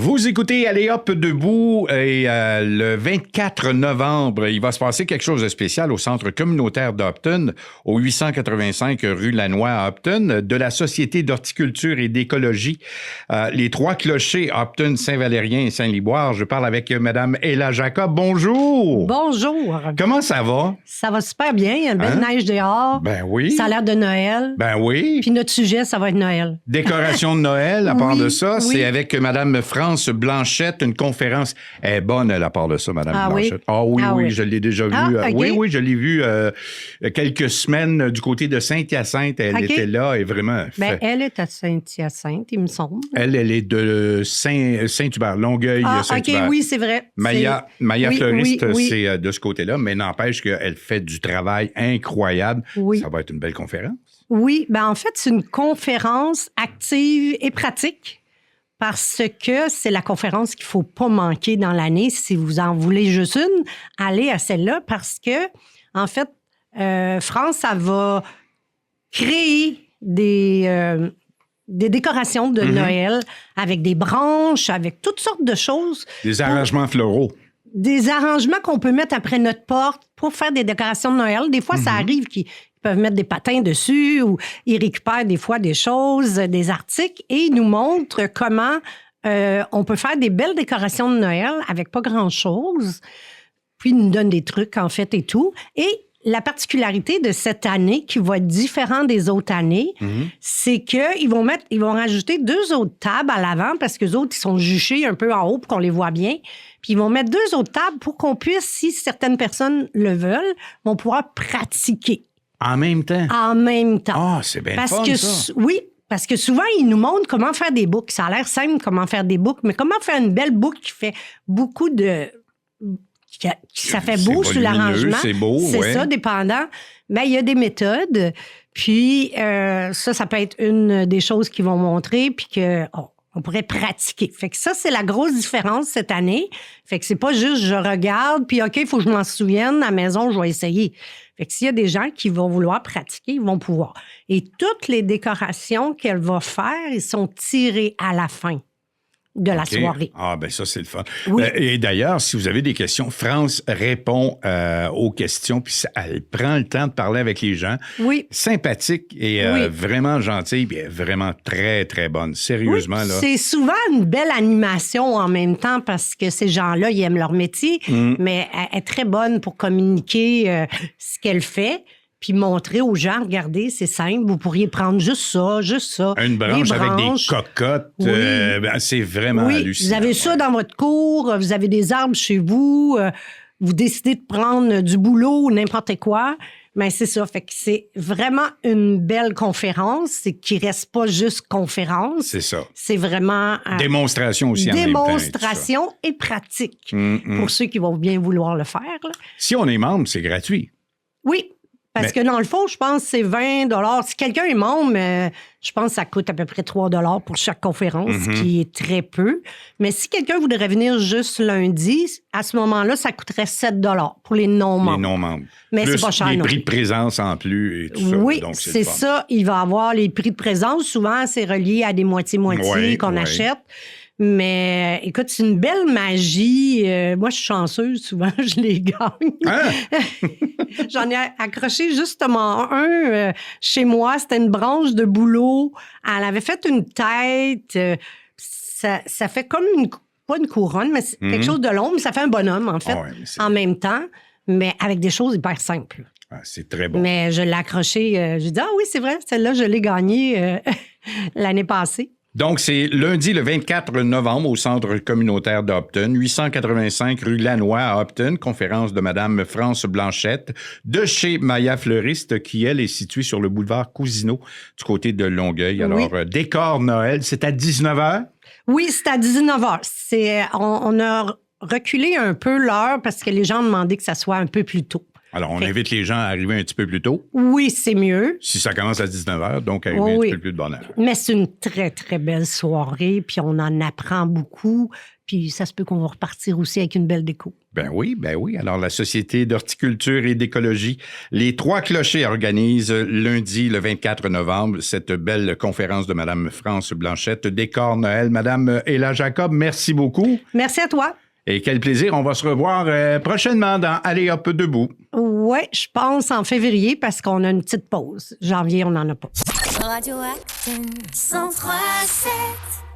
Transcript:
Vous écoutez Allez Hop debout et le 24 novembre, il va se passer quelque chose de spécial au centre communautaire d'Upton, au 885 rue Lannoy à Upton, de la Société d'horticulture et d'écologie. Les Trois Clochers, Upton, Saint-Valérien et Saint-Liboire. Je parle avec Mme Ella Jacob. Bonjour! Bonjour! Comment ça va? Ça va super bien. Il y a une belle neige dehors. Ben oui. Ça a l'air de Noël. Ben oui. Puis notre sujet, ça va être Noël. Décoration de Noël, à part Oui, de ça, oui. c'est avec Mme France Blanchette, une conférence. Elle est bonne, elle, à part de ça, Mme Blanchette. Oui? Ah oui, Ah oui, oui. je l'ai déjà vue. Ah, OK. Oui, je l'ai vue quelques semaines du côté de Saint-Hyacinthe. Elle OK. était là et vraiment... Elle est à Saint-Hyacinthe, il me semble. Elle est de Saint-Hubert, Longueuil, Ah, Saint-Hubert. OK, oui, c'est vrai. Maya Oui, Fleuriste, oui. c'est de ce côté-là, mais n'empêche qu'elle fait du travail incroyable. Oui. Ça va être une belle conférence. Oui, en fait, c'est une conférence active et pratique parce que c'est la conférence qu'il ne faut pas manquer dans l'année. Si vous en voulez juste une, allez à celle-là parce que, en fait, France, ça va créer des décorations de Noël avec des branches, avec toutes sortes de choses. Des arrangements floraux. Des arrangements qu'on peut mettre après notre porte pour faire des décorations de Noël. Des fois, ça arrive qu'ils peuvent mettre des patins dessus ou ils récupèrent des fois des choses, des articles et ils nous montrent comment on peut faire des belles décorations de Noël avec pas grand-chose. Puis ils nous donnent des trucs, en fait, et tout. Et la particularité de cette année, qui va être différente des autres années, c'est qu'ils vont rajouter 2 autres tables à l'avant parce que les autres, ils sont juchés un peu en haut pour qu'on les voit bien. Puis ils vont mettre 2 autres tables pour qu'on puisse, si certaines personnes le veulent, vont pouvoir pratiquer. En même temps? En même temps. Ah, c'est bien Parce fun, que, ça. Oui, parce que souvent, ils nous montrent comment faire des boucles. Ça a l'air simple, comment faire des boucles, mais comment faire une belle boucle qui fait beaucoup de... Ça fait beau C'est sur l'arrangement. c'est beau, C'est ouais. ça, dépendant. Mais il y a des méthodes. Puis ça peut être une des choses qu'ils vont montrer, puis on pourrait pratiquer. Fait que ça, c'est la grosse différence cette année. Fait que c'est pas juste je regarde, puis OK, il faut que je m'en souvienne, à la maison, je vais essayer. Fait que s'il y a des gens qui vont vouloir pratiquer, ils vont pouvoir. Et toutes les décorations qu'elle va faire, ils sont tirées à la fin de la OK. soirée. Ah, ben ça, c'est le fun. Oui. Et d'ailleurs, si vous avez des questions, France répond aux questions, puis elle prend le temps de parler avec les gens. Oui. Sympathique et Oui. vraiment gentille, puis vraiment très, très bonne. Sérieusement, Oui, là. c'est souvent une belle animation en même temps parce que ces gens-là, ils aiment leur métier, mais elle est très bonne pour communiquer ce qu'elle fait. Puis montrer aux gens, regardez, c'est simple, vous pourriez prendre juste ça. Une branche Des avec des branches. cocottes, Oui. C'est vraiment Oui, hallucinant. vous avez ça dans votre cour, vous avez des arbres chez vous, vous décidez de prendre du boulot ou n'importe quoi. Mais c'est ça, fait que c'est vraiment une belle conférence, c'est qu'il reste pas juste conférence. C'est ça. C'est vraiment... Démonstration aussi en même temps. démonstration et pratique pour ceux qui vont bien vouloir le faire. Là. Si on est membre, c'est gratuit. Oui, parce que dans le fond, je pense que c'est 20 $. Si quelqu'un est membre, je pense que ça coûte à peu près 3 $ pour chaque conférence, ce qui est très peu. Mais si quelqu'un voudrait venir juste lundi, à ce moment-là, ça coûterait 7 $ pour les non-membres. Les non-membres. Mais Plus c'est pas cher les non prix plus. de présence en plus et tout ça. Oui, Donc, c'est le fun. ça. Il va avoir les prix de présence. Souvent, c'est relié à des moitiés-moitiés Ouais, qu'on ouais. achète. Mais écoute, c'est une belle magie. Moi, je suis chanceuse. Souvent, je les gagne. Hein? J'en ai accroché justement un chez moi. C'était une branche de bouleau. Elle avait fait une tête. Ça fait comme pas une couronne, mais c'est quelque chose de long. Mais ça fait un bonhomme, en fait, Ah ouais, mais c'est- en même temps. Mais avec des choses hyper simples. Ah, c'est très bon. Mais je l'ai accroché. J'ai dit, ah oui, c'est vrai, celle-là, je l'ai gagnée l'année passée. Donc, c'est lundi le 24 novembre au centre communautaire d'Upton, 885 rue Lannoy à Upton, conférence de Mme France Blanchette de chez Maya Fleuriste, qui, elle, est située sur le boulevard Cousineau du côté de Longueuil. Alors, décor Noël, c'est à 19h? Oui, c'est à 19h. On a reculé un peu l'heure parce que les gens demandaient que ça soit un peu plus tôt. Alors, on invite les gens à arriver un petit peu plus tôt. Oui, c'est mieux. Si ça commence à 19h, donc arriver un petit peu plus de bonne heure. Mais c'est une très, très belle soirée, puis on en apprend beaucoup, puis ça se peut qu'on va repartir aussi avec une belle déco. Ben oui. Alors, la Société d'horticulture et d'écologie, les Trois Clochers organise lundi, le 24 novembre, cette belle conférence de Mme France Blanchette, Décor Noël. Mme Ella Jacob, merci beaucoup. Merci à toi. Et quel plaisir. On va se revoir prochainement dans Allez hop debout. Oui, je pense en février parce qu'on a une petite pause. Janvier, on n'en a pas. Radio Acton 103.7